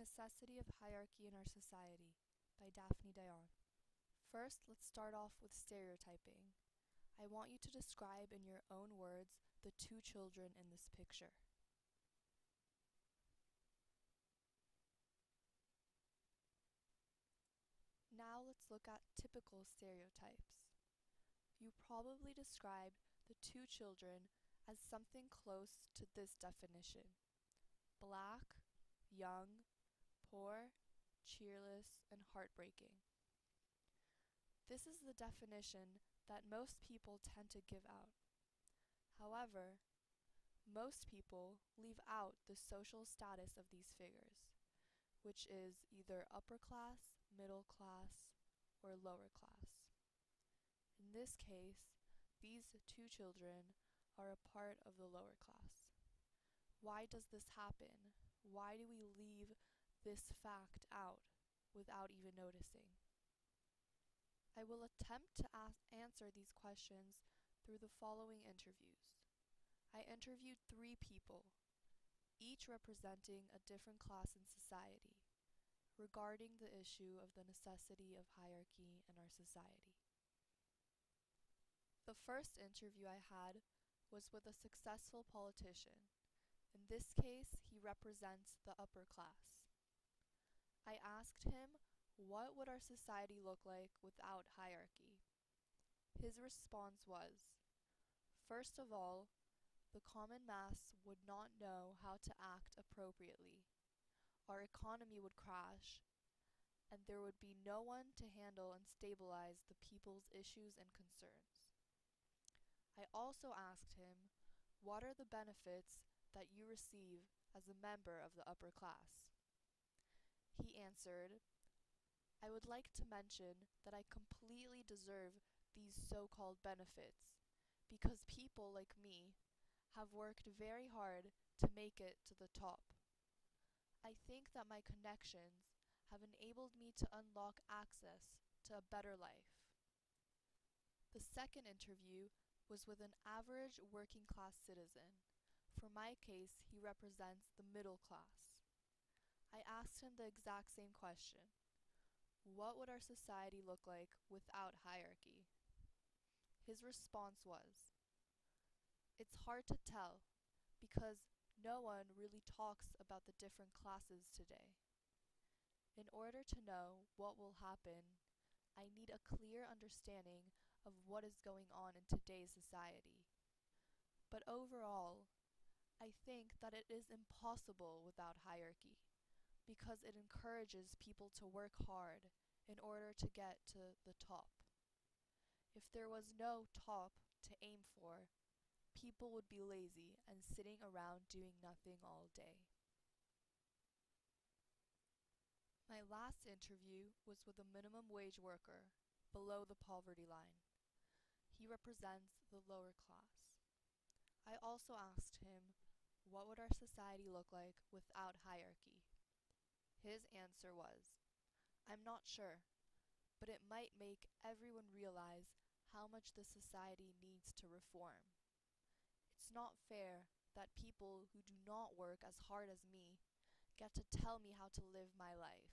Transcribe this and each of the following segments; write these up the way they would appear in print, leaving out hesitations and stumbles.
Necessity of Hierarchy in Our Society by Daphne Dayon. First, let's start off with stereotyping. I want you to describe in your own words the two children in this picture. Now let's look at typical stereotypes. You probably described the two children as something close to this definition: black, young, poor, cheerless, and heartbreaking. This is the definition that most people tend to give out. However, most people leave out the social status of these figures, which is either upper class, middle class, or lower class. In this case, these two children are a part of the lower class. Why does this happen? Why do we leave this fact out without even noticing? I will attempt to answer these questions through the following interviews. I interviewed 3 people, each representing a different class in society, regarding the issue of the necessity of hierarchy in our society. The first interview I had was with a successful politician. In this case, he represents the upper class. I asked him, what would our society look like without hierarchy? His response was, first of all, the common mass would not know how to act appropriately. Our economy would crash, and there would be no one to handle and stabilize the people's issues and concerns. I also asked him, what are the benefits that you receive as a member of the upper class? He answered, I would like to mention that I completely deserve these so-called benefits because people like me have worked very hard to make it to the top. I think that my connections have enabled me to unlock access to a better life. The second interview was with an average working class citizen. For my case, he represents the middle class. I asked him the exact same question. What would our society look like without hierarchy? His response was, it's hard to tell because no one really talks about the different classes today. In order to know what will happen, I need a clear understanding of what is going on in today's society. But overall, I think that it is impossible without hierarchy because it encourages people to work hard in order to get to the top. If there was no top to aim for, people would be lazy and sitting around doing nothing all day. My last interview was with a minimum wage worker below the poverty line. He represents the lower class. I also asked him, what would our society look like without hierarchy? His answer was, I'm not sure, but it might make everyone realize how much the society needs to reform. It's not fair that people who do not work as hard as me get to tell me how to live my life.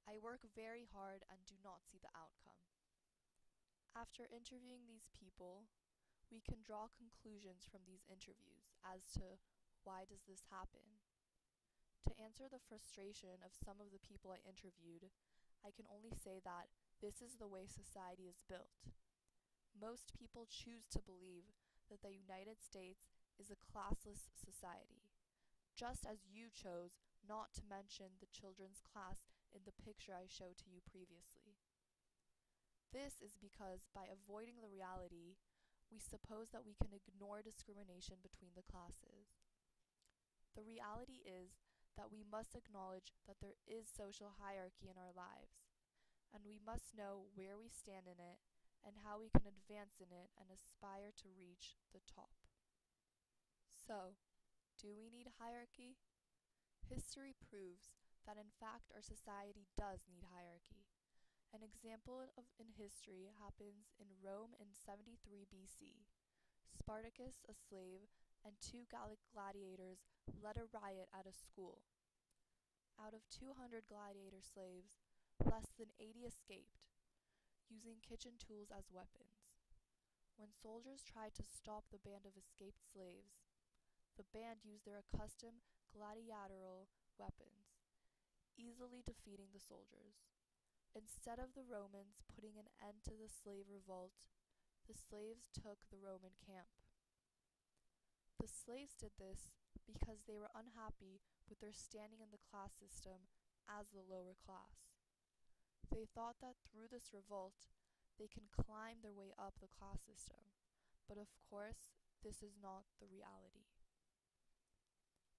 I work very hard and do not see the outcome. After interviewing these people, we can draw conclusions from these interviews as to why does this happen. To answer the frustration of some of the people I interviewed, I can only say that this is the way society is built. Most people choose to believe that the United States is a classless society, just as you chose not to mention the children's class in the picture I showed to you previously. This is because by avoiding the reality, we suppose that we can ignore discrimination between the classes. The reality is that we must acknowledge that there is social hierarchy in our lives, and we must know where we stand in it and how we can advance in it and aspire to reach the top. So, do we need hierarchy? History proves that in fact our society does need hierarchy. An example in history happens in Rome in 73 BC. Spartacus, a slave, and 2 Gallic gladiators led a riot at a school. Out of 200 gladiator slaves, less than 80 escaped, using kitchen tools as weapons. When soldiers tried to stop the band of escaped slaves, the band used their accustomed gladiatorial weapons, easily defeating the soldiers. Instead of the Romans putting an end to the slave revolt, the slaves took the Roman camp. The slaves did this because they were unhappy with their standing in the class system as the lower class. They thought that through this revolt, they can climb their way up the class system, but of course, this is not the reality.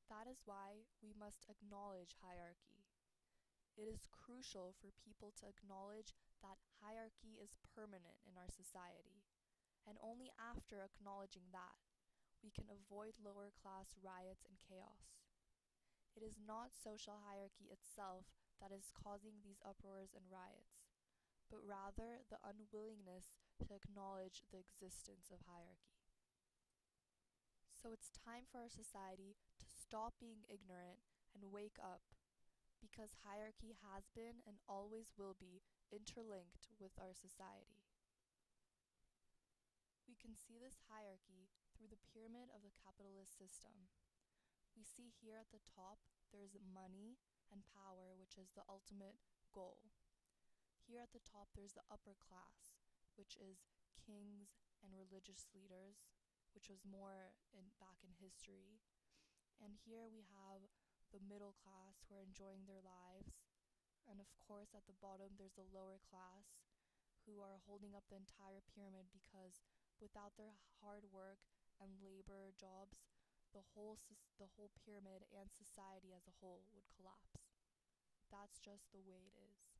That is why we must acknowledge hierarchy. It is crucial for people to acknowledge that hierarchy is permanent in our society, and only after acknowledging that, we can avoid lower class riots and chaos. It is not social hierarchy itself that is causing these uproars and riots, but rather the unwillingness to acknowledge the existence of hierarchy. So it's time for our society to stop being ignorant and wake up, because hierarchy has been and always will be interlinked with our society. We can see this hierarchy through the pyramid of the capitalist system. We see here at the top there's money and power, which is the ultimate goal. Here at the top there's the upper class, which is kings and religious leaders, which was more back in history. And here we have the middle class who are enjoying their lives. And of course at the bottom there's the lower class who are holding up the entire pyramid, because without their hard work and labor jobs, the whole pyramid and society as a whole would collapse. That's just the way it is.